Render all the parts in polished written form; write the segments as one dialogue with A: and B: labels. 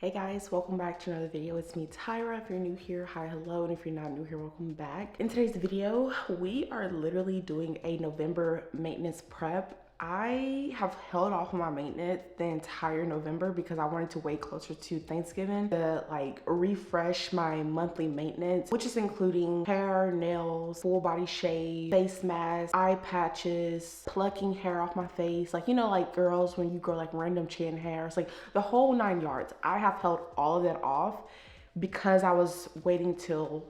A: Hey guys, welcome back to another video. It's me, Tyra. If you're new here, hi, hello, and if you're not new here, welcome back. In today's video, we are literally doing a November maintenance prep. I have held off on my maintenance the entire November because I wanted to wait closer to Thanksgiving to refresh my monthly maintenance, which is including hair, nails, full body shave, face mask, eye patches, plucking hair off my face. Like girls when you grow like random chin hair. It's like the whole 9 yards. I have held all of that off because I was waiting till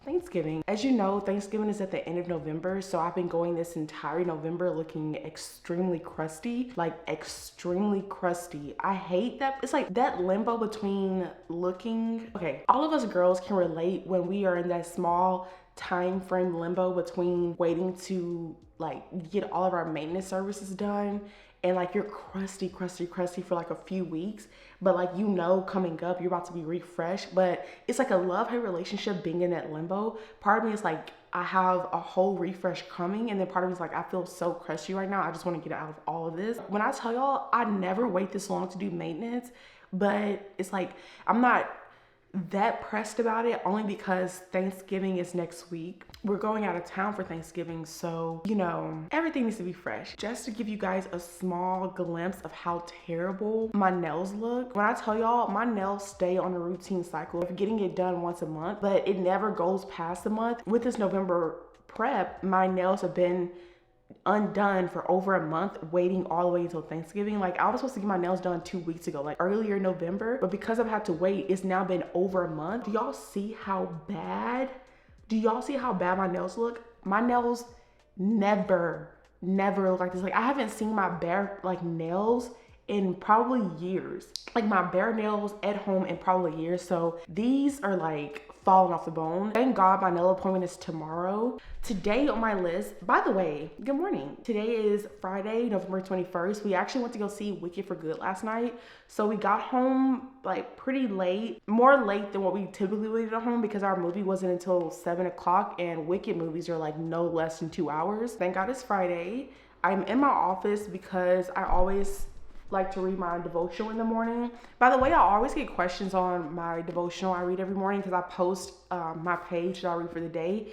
A: Thanksgiving. As you know, Thanksgiving is at the end of November, so I've been going this entire November looking extremely crusty, like extremely crusty. I hate that. It's like that limbo between looking, okay, all of us girls can relate when we are in that small time frame limbo between waiting to get all of our maintenance services done and you're crusty for like a few weeks, but coming up you're about to be refreshed. But it's like a love-hate relationship being in that limbo. Part of me is like, I have a whole refresh coming, and then part of me is like, I feel so crusty right now, I just want to get out of all of this. When I tell y'all, I never wait this long to do maintenance, but it's like I'm not that pressed about it only because Thanksgiving is next week. We're going out of town for Thanksgiving, so everything needs to be fresh. Just to give you guys a small glimpse of how terrible my nails look. When I tell y'all, my nails stay on a routine cycle of getting it done once a month, but it never goes past a month. With this November prep, my nails have been undone for over a month, waiting all the way until Thanksgiving. Like, I was supposed to get my nails done 2 weeks ago, like earlier in November, but because I've had to wait, it's now been over a month. Do y'all see how bad my nails look? My nails never look like this. Like, I haven't seen my bare nails in probably years. Like my bare nails at home in probably years. So these are like falling off the bone. Thank God my nail appointment is tomorrow. Today on my list, by the way, good morning. Today is Friday, November 21st. We actually went to go see Wicked for Good last night. So we got home like pretty late, more late than what we typically would get home because our movie wasn't until 7 o'clock, and Wicked movies are like no less than 2 hours. Thank God it's Friday. I'm in my office because I always like to read my devotional in the morning. By the way, I always get questions on my devotional I read every morning because I post my page that I read for the day.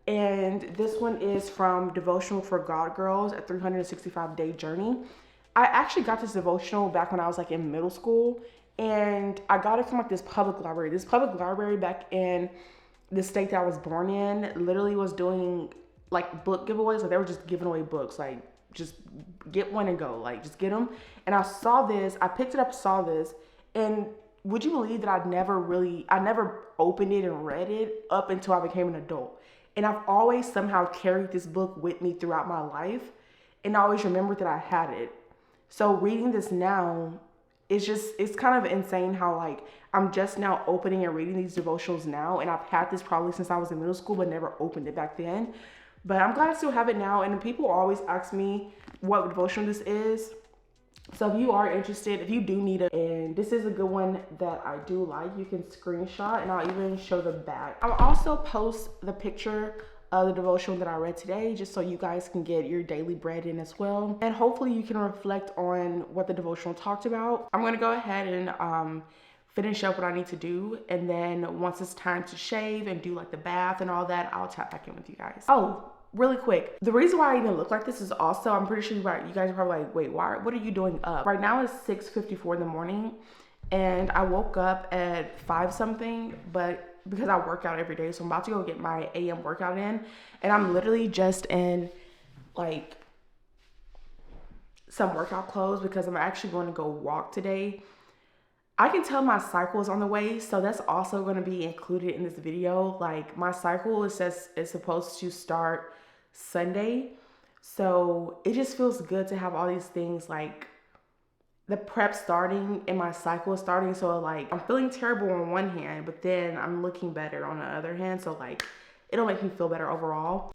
A: And this one is from Devotional for God Girls, a 365-day journey. I actually got this devotional back when I was like in middle school, and I got it from like this public library. This public library back in the state that I was born in literally was doing like book giveaways. Like they were just giving away books, like just get one and go, like just get them. And I saw this, I picked it up, saw this, and would you believe that I never opened it and read it up until I became an adult. And I've always somehow carried this book with me throughout my life, and I always remembered that I had it. So reading this now, it's kind of insane how like I'm just now opening and reading these devotionals now, and I've had this probably since I was in middle school but never opened it back then. But I'm glad I still have it now. And people always ask me what devotional this is. So if you are interested, if you do need it, and this is a good one that I do like, you can screenshot, and I'll even show the back. I'll also post the picture of the devotional that I read today, just so you guys can get your daily bread in as well. And hopefully you can reflect on what the devotional talked about. I'm gonna go ahead and finish up what I need to do, and then once it's time to shave and do like the bath and all that, I'll tap back in with you guys. Oh, really quick, the reason why I even look like this is also, I'm pretty sure you guys are probably like, wait, what are you doing up? Right now it's 6:54 in the morning, and I woke up at 5 something, but because I work out every day, so I'm about to go get my AM workout in, and I'm literally just in like some workout clothes because I'm actually going to go walk today. I can tell my cycle is on the way, so that's also going to be included in this video. Like my cycle is supposed to start Sunday, so it just feels good to have all these things, like the prep starting and my cycle starting. So like I'm feeling terrible on one hand, but then I'm looking better on the other hand, so like it'll make me feel better overall.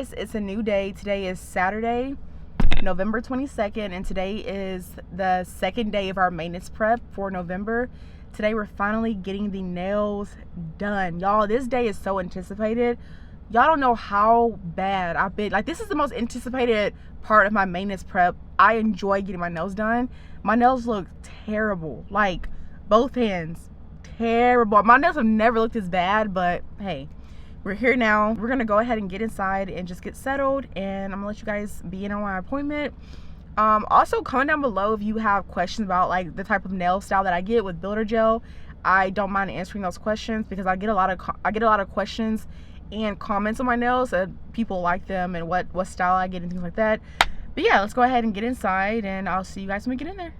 A: guys, it's a new day. Today is Saturday, November 22nd, and today is the second day of our maintenance prep for November. Today we're finally getting the nails done. Y'all, this day is so anticipated. Y'all don't know how bad I've been. Like, this is the most anticipated part of my maintenance prep. I enjoy getting my nails done. My nails look terrible. Like, both hands, terrible. My nails have never looked this bad, but hey, we're here now. We're gonna go ahead and get inside and just get settled, and I'm gonna let you guys be in on my appointment. Also, comment down below if you have questions about like the type of nail style that I get with builder gel. I don't mind answering those questions because I get a lot of questions and comments on my nails that people like them and what style I get and things like that. But yeah, let's go ahead and get inside, and I'll see you guys when we get in there.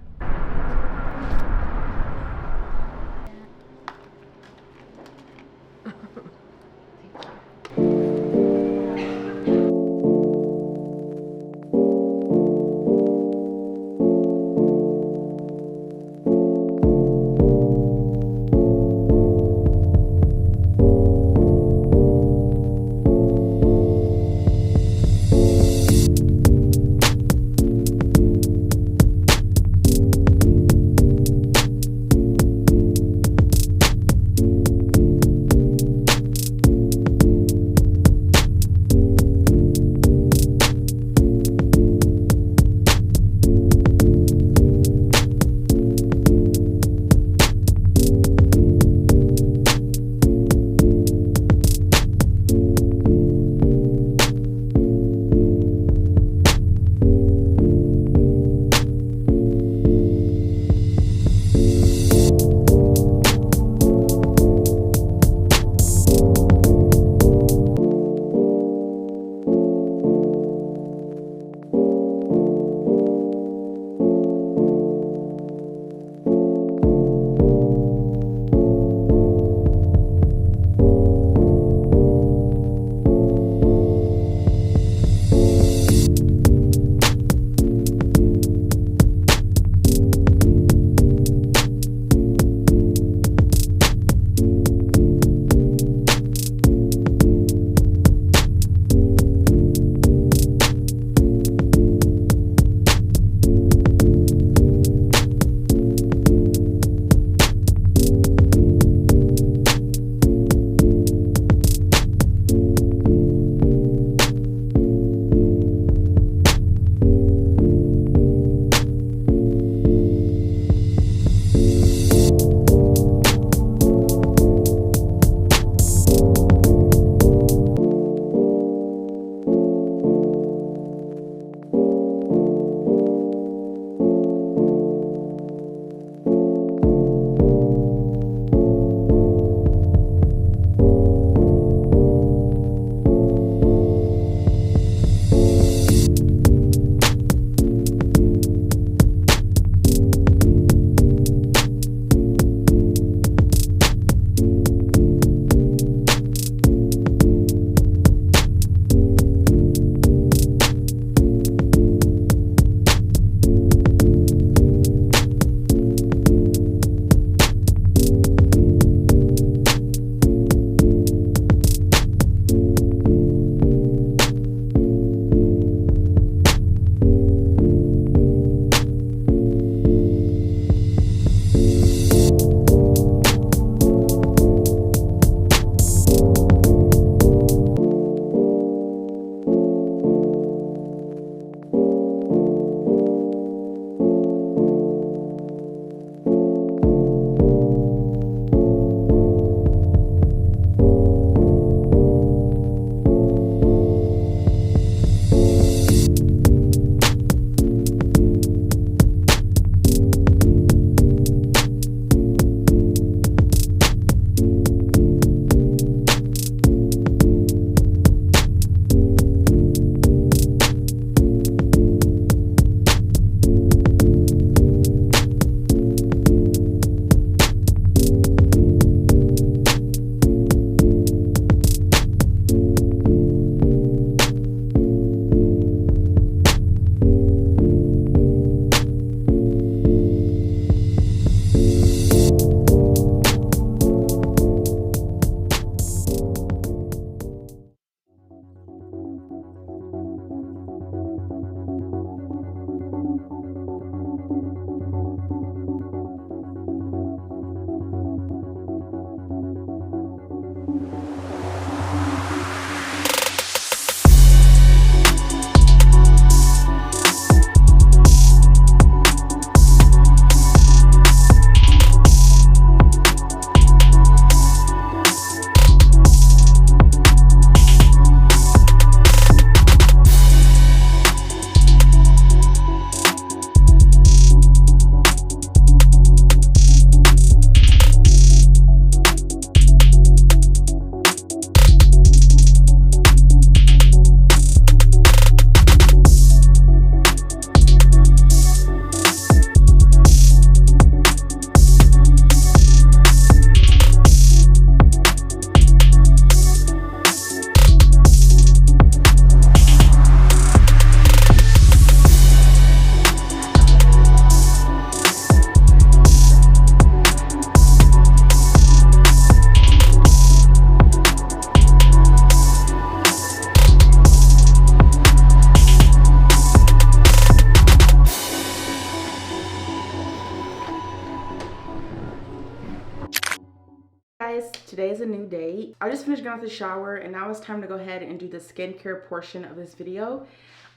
A: Today is a new day. I just finished getting out the shower and now it's time to go ahead and do the skincare portion of this video.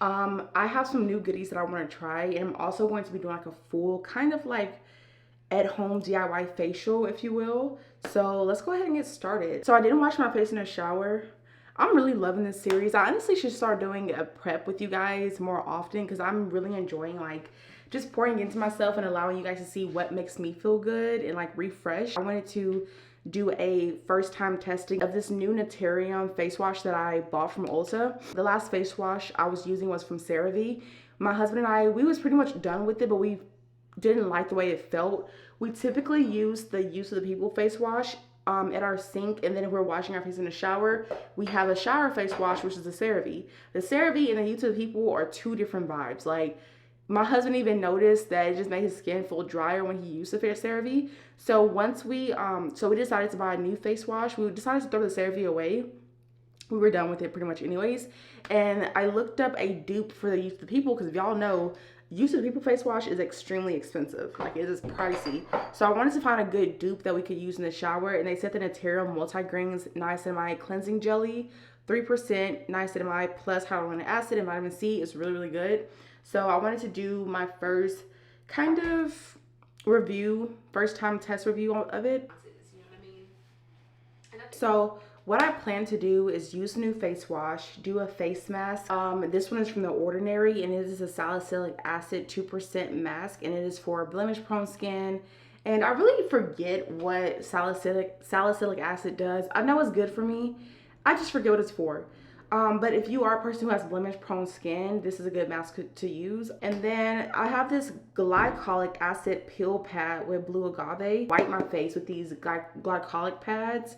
A: I have some new goodies that I want to try, and I'm also going to be doing like a full kind of like at-home DIY facial, if you will. So let's go ahead and get started. So I didn't wash my face in the shower. I'm really loving this series. I honestly should start doing a prep with you guys more often because I'm really enjoying like just pouring into myself and allowing you guys to see what makes me feel good and like refresh. I wanted to do a first time testing of this new Naturium face wash that I bought from Ulta. The last face wash I was using was from CeraVe. My husband and I, we was pretty much done with it, but we didn't like the way it felt. We typically use the Use of the People face wash at our sink, and then if we're washing our face in the shower, we have a shower face wash, which is the CeraVe. The CeraVe and the Use of the People are two different vibes. Like, my husband even noticed that it just made his skin feel drier when he used the CeraVe. So once we decided to buy a new face wash. We decided to throw the CeraVe away. We were done with it pretty much anyways. And I looked up a dupe for the Use of the People because if y'all know, Use of the People face wash is extremely expensive. Like, it is pricey. So I wanted to find a good dupe that we could use in the shower, and they said the Naturium Multigrains Niacinamide Cleansing Jelly, 3% niacinamide plus hyaluronic acid and vitamin C is really, really good. So I wanted to do my first kind of review, first time test review of it. You know what I mean? So what I plan to do is use a new face wash, do a face mask. This one is from The Ordinary, and it is a salicylic acid 2% mask, and it is for blemish prone skin. And I really forget what salicylic acid does. I know it's good for me. I just forget what it's for. But if you are a person who has blemish prone skin, this is a good mask to use. And then I have this glycolic acid peel pad with blue agave. Wipe my face with these glycolic pads.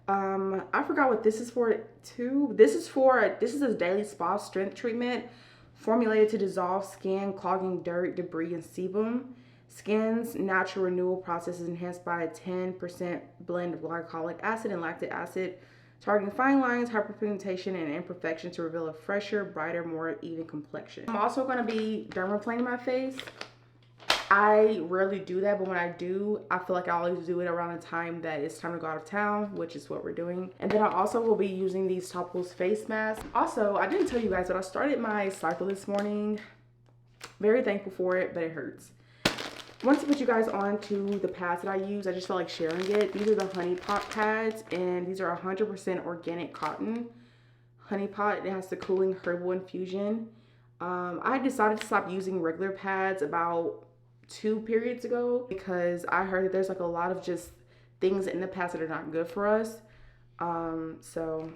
A: I forgot what this is for too. This is a daily spa strength treatment formulated to dissolve skin clogging dirt, debris, and sebum. Skin's natural renewal process is enhanced by a 10% blend of glycolic acid and lactic acid, targeting fine lines, hyperpigmentation, and imperfection to reveal a fresher, brighter, more even complexion. I'm also going to be dermaplaning my face. I rarely do that, but when I do, I feel like I always do it around the time that it's time to go out of town, which is what we're doing. And then I also will be using these Topicals face masks. Also, I didn't tell you guys, but I started my cycle this morning. Very thankful for it, but it hurts. I want to put you guys on to the pads that I use. I just felt like sharing it. These are the Honey Pot pads, and these are 100% organic cotton. Honey Pot, it has the cooling herbal infusion. I decided to stop using regular pads about 2 periods ago because I heard that there's like a lot of just things in the pads that are not good for us. So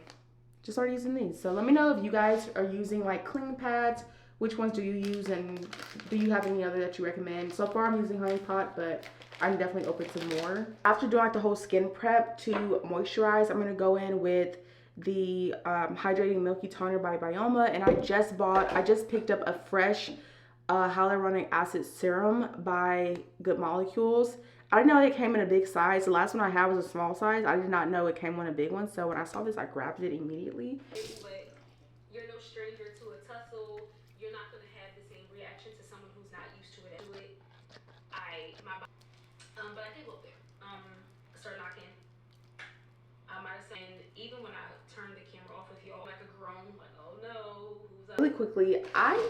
A: just started using these. So let me know if you guys are using like clean pads. Which ones do you use, and do you have any other that you recommend? So far I'm using Honey Pot, but I'm definitely open to more. After doing like the whole skin prep to moisturize, I'm gonna go in with the Hydrating Milky Toner by Bioma, and I just picked up a fresh hyaluronic acid serum by Good Molecules. I didn't know it came in a big size. The last one I had was a small size. I did not know it came in a big one, so when I saw this, I grabbed it immediately.
B: But you're no stranger to a tussle. You're not gonna have the same reaction to someone who's not used to it. But I did go up there. Start knocking. I might have said, even when I turned the camera off with y'all, like a groan, like, oh no, who's up?
A: Really quickly, I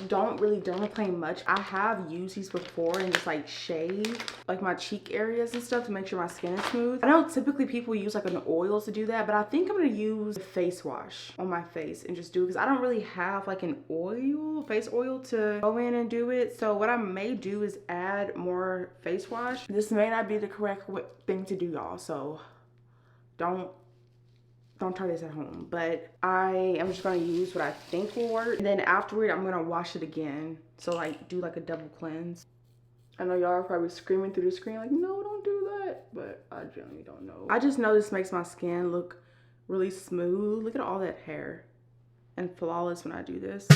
A: don't really dermaplane much. I have used these before and just like shave like my cheek areas and stuff to make sure my skin is smooth. I know typically people use like an oil to do that, but I think I'm gonna use a face wash on my face and just do it because I don't really have like an face oil to go in and do it. So what I may do is add more face wash. This may not be the correct thing to do, y'all, so don't try this at home, but I am just gonna use what I think will work. And then afterward, I'm gonna wash it again. So like do like a double cleanse. I know y'all are probably screaming through the screen like, no, don't do that, but I generally don't know. I just know this makes my skin look really smooth. Look at all that hair and flawless when I do this.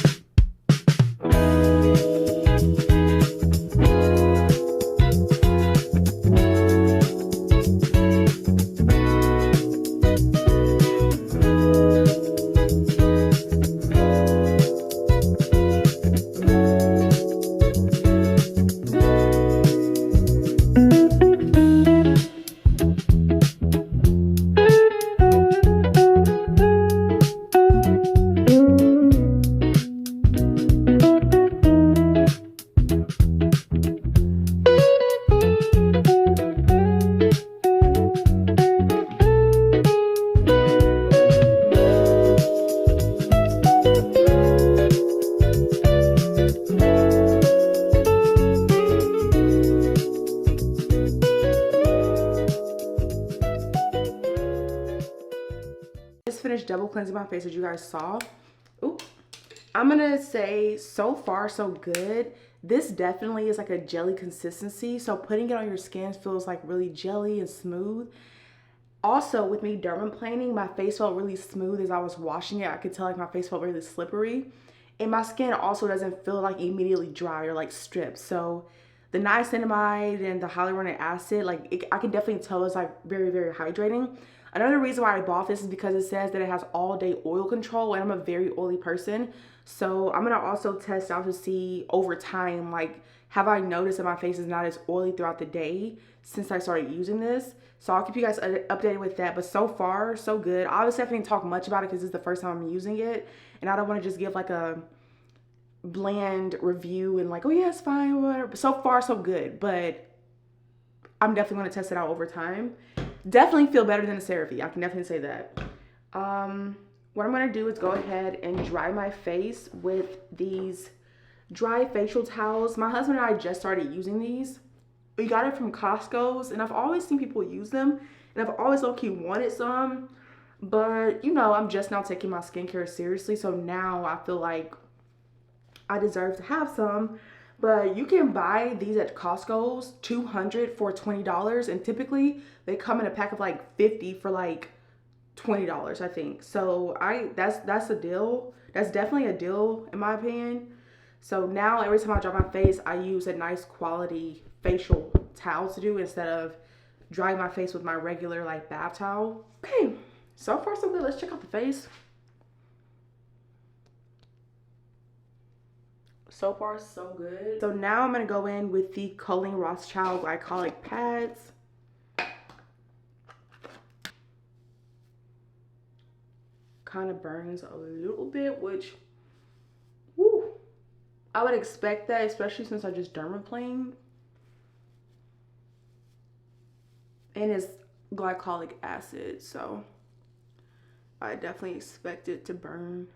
A: double cleansing my face as you guys saw. Ooh. I'm gonna say so far so good. This definitely is like a jelly consistency. So putting it on your skin feels like really jelly and smooth. Also, with me dermaplaning, my face felt really smooth as I was washing it. I could tell like my face felt really slippery. And my skin also doesn't feel like immediately dry or like stripped. So the niacinamide and the hyaluronic acid, like I can definitely tell it's like very, very hydrating. Another reason why I bought this is because it says that it has all day oil control, and I'm a very oily person. So I'm gonna also test out to see over time, like, have I noticed that my face is not as oily throughout the day since I started using this. So I'll keep you guys updated with that. But so far, so good. Obviously, I can't talk much about it because this is the first time I'm using it. And I don't want to just give like a bland review and like, oh yeah, it's fine, whatever. But so far, so good. But I'm definitely going to test it out over time. Definitely feel better than the CeraVe. I can definitely say that. What I'm going to do is go ahead and dry my face with these dry facial towels. My husband and I just started using these. We got it from Costco's, and I've always seen people use them, and I've always low-key wanted some, but you know, I'm just now taking my skincare seriously, so now I feel like I deserve to have some. But you can buy these at Costco's, 200 for $20, and typically they come in a pack of like 50 for like $20, I think. So that's a deal. That's definitely a deal in my opinion. So now every time I dry my face, I use a nice quality facial towel to do instead of drying my face with my regular like bath towel. Okay, so far so good. Let's check out the face. So far so good. So now I'm gonna go in with the Colleen Rothschild glycolic pads. Kind of burns a little bit, which, woo, I would expect that, especially since I just dermaplaned. And it's glycolic acid, so I definitely expect it to burn.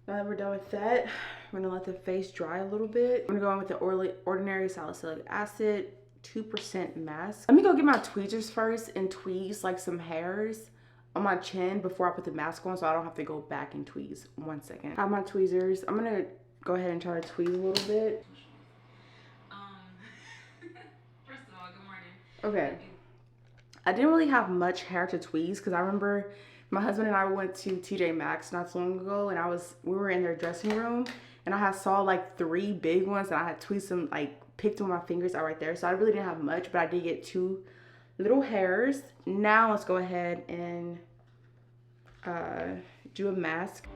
A: Now that we're done with that, I'm gonna let the face dry a little bit. I'm gonna go in with the Ordinary Salicylic Acid 2% mask. Let me go get my tweezers first and tweeze like some hairs on my chin before I put the mask on so I don't have to go back and tweeze. 1 second. I have my tweezers. I'm gonna go ahead and try to tweeze a little bit.
B: First of all, good morning.
A: Okay. I didn't really have much hair to tweeze because I remember my husband and I went to TJ Maxx not so long ago, and we were in their dressing room, and I saw like 3 big ones, and I had tweezed them, like picked them with my fingers out right there. So I really didn't have much, but I did get 2 little hairs. Now let's go ahead and do a mask.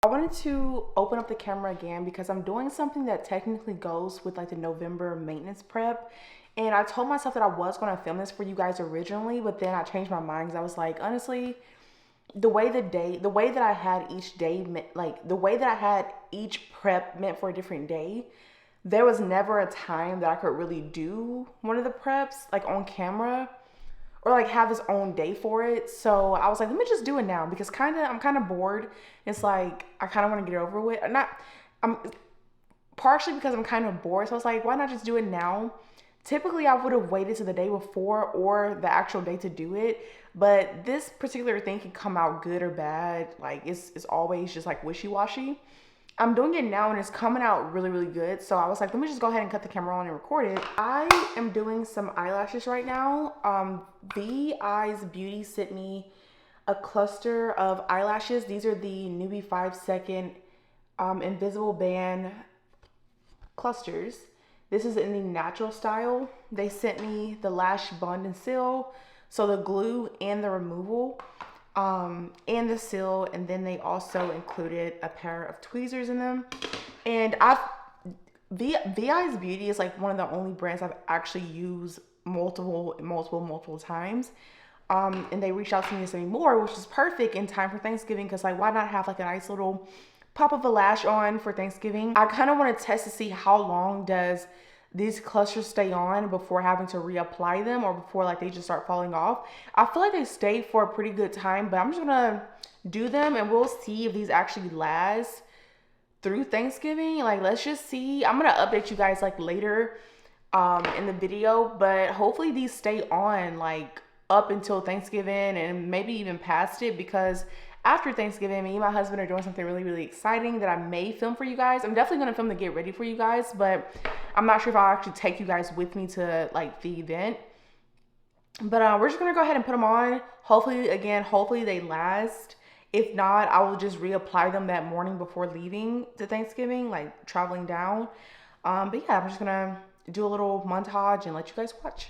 A: wanted to open up the camera again because I'm doing something that technically goes with like the November maintenance prep. And I told myself that I was going to film this for you guys originally, but then I changed my mind because I was like, honestly, the way that I had each day, like the way that I had each prep meant for a different day, there was never a time that I could really do one of the preps like on camera or like have his own day for it. So I was like, let me just do it now because I'm kind of bored. It's like, I kind of want to get over with. I'm partially because I'm kind of bored. So I was like, why not just do it now? Typically I would have waited to the day before or the actual day to do it. But this particular thing can come out good or bad. Like it's always just like wishy-washy. I'm doing it now and it's coming out really, really good. So I was like, let me just go ahead and cut the camera on and record it. I am doing some eyelashes right now. The Eyes Beauty sent me a cluster of eyelashes. These are the Newbie 5-second invisible band clusters. This is in the natural style. They sent me the Lash bond and seal, so the glue and the removal. And the seal, and then they also included a pair of tweezers in them. And VI's Beauty is like one of the only brands I've actually used multiple times. And they reached out to me to send me more, which is perfect in time for Thanksgiving because like why not have like a nice little pop of a lash on for Thanksgiving. I kind of want to test to see how long does these clusters stay on before having to reapply them or before like they just start falling off. I feel like they stay for a pretty good time, but I'm just gonna do them and we'll see if these actually last through Thanksgiving. Like let's just see. I'm gonna update you guys like later in the video, but hopefully these stay on like up until Thanksgiving and maybe even past it, because after Thanksgiving, me and my husband are doing something really, really exciting that I may film for you guys. I'm definitely going to film the get ready for you guys, but I'm not sure if I'll actually take you guys with me to like the event. But we're just going to go ahead and put them on. Hopefully they last. If not, I will just reapply them that morning before leaving to Thanksgiving, like traveling down. But yeah, I'm just going to do a little montage and let you guys watch.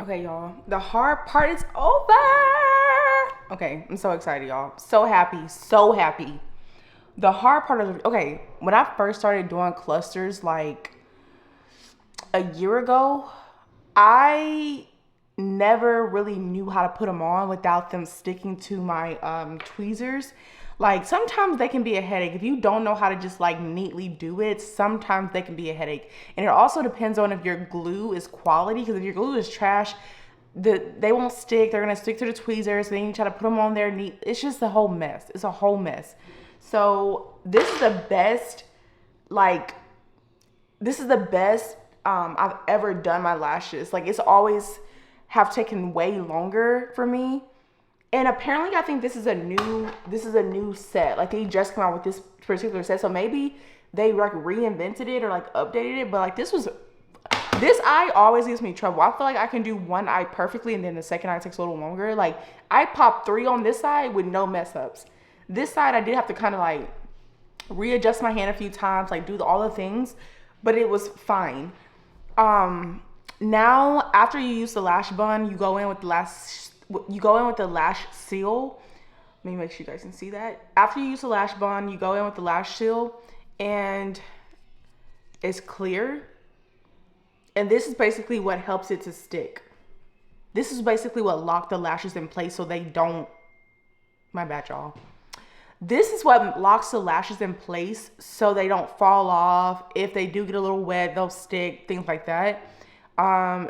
A: Okay, y'all, the hard part is over. Okay, I'm so excited, y'all. So happy. The hard part of okay, when I first started doing clusters like a year ago, I never really knew how to put them on without them sticking to my tweezers. Like sometimes they can be a headache. If you don't know how to just like neatly do it, sometimes they can be a headache. And it also depends on if your glue is quality, because if your glue is trash, they won't stick. They're gonna stick to the tweezers. Then you try to put them on there neat. It's just a whole mess. It's a whole mess. So this is the best, I've ever done my lashes. Like it's always have taken way longer for me. And apparently I think this is a new set. Like they just came out with this particular set. So maybe they like reinvented it or like updated it. But like this eye always gives me trouble. I feel like I can do one eye perfectly and then the second eye takes a little longer. Like I popped 3 on this side with no mess ups. This side I did have to kind of like readjust my hand a few times, like do all the things, but it was fine. Now after you use the lash bun, you go in with the lash seal. Let me make sure you guys can see that. After you use the lash bun, you go in with the lash seal, and it's clear. And this is basically what helps it to stick. This is basically what locked the lashes in place so they don't, my bad y'all. This is what locks the lashes in place so they don't fall off. If they do get a little wet, they'll stick, things like that.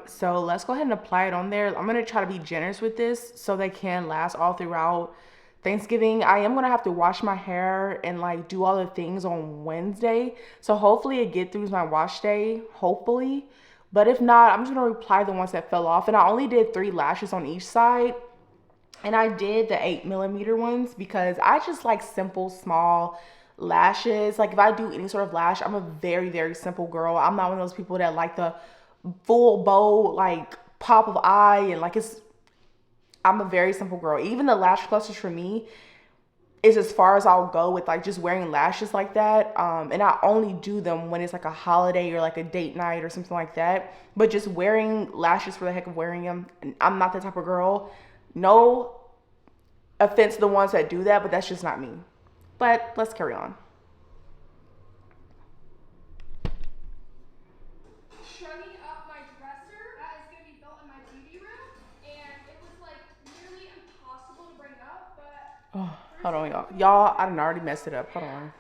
A: So let's go ahead and apply it on there. I'm gonna try to be generous with this so they can last all throughout Thanksgiving. I am gonna have to wash my hair and like do all the things on Wednesday. So hopefully it get through my wash day, hopefully. But if not, I'm just gonna apply the ones that fell off. And I only did 3 lashes on each side. And I did the 8mm ones because I just like simple, small lashes. Like if I do any sort of lash, I'm a very, very simple girl. I'm not one of those people that like the full bow, like pop of eye and like I'm a very simple girl. Even the lash clusters for me is as far as I'll go with like just wearing lashes like that. And I only do them when it's like a holiday or like a date night or something like that. But just wearing lashes for the heck of wearing them, I'm not that type of girl. No offense to the ones that do that, but that's just not me. But let's carry on.
C: Shrugging up my dresser that is going to be built in my beauty room, and it was like nearly impossible to bring up, but
A: Oh, hold on, y'all. Y'all, I done already messed it up. Hold on.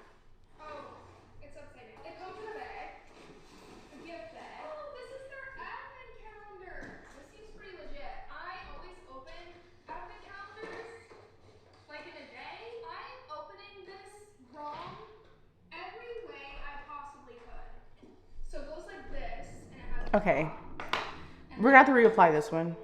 C: oh, it's upside down. It comes in a bag, a gift bag. Oh, this is their advent calendar. This seems pretty legit. I always open advent calendars like in a day. I'm opening this wrong every way I possibly could. So it goes like this, and it has
A: Okay. We're gonna have to reapply this one.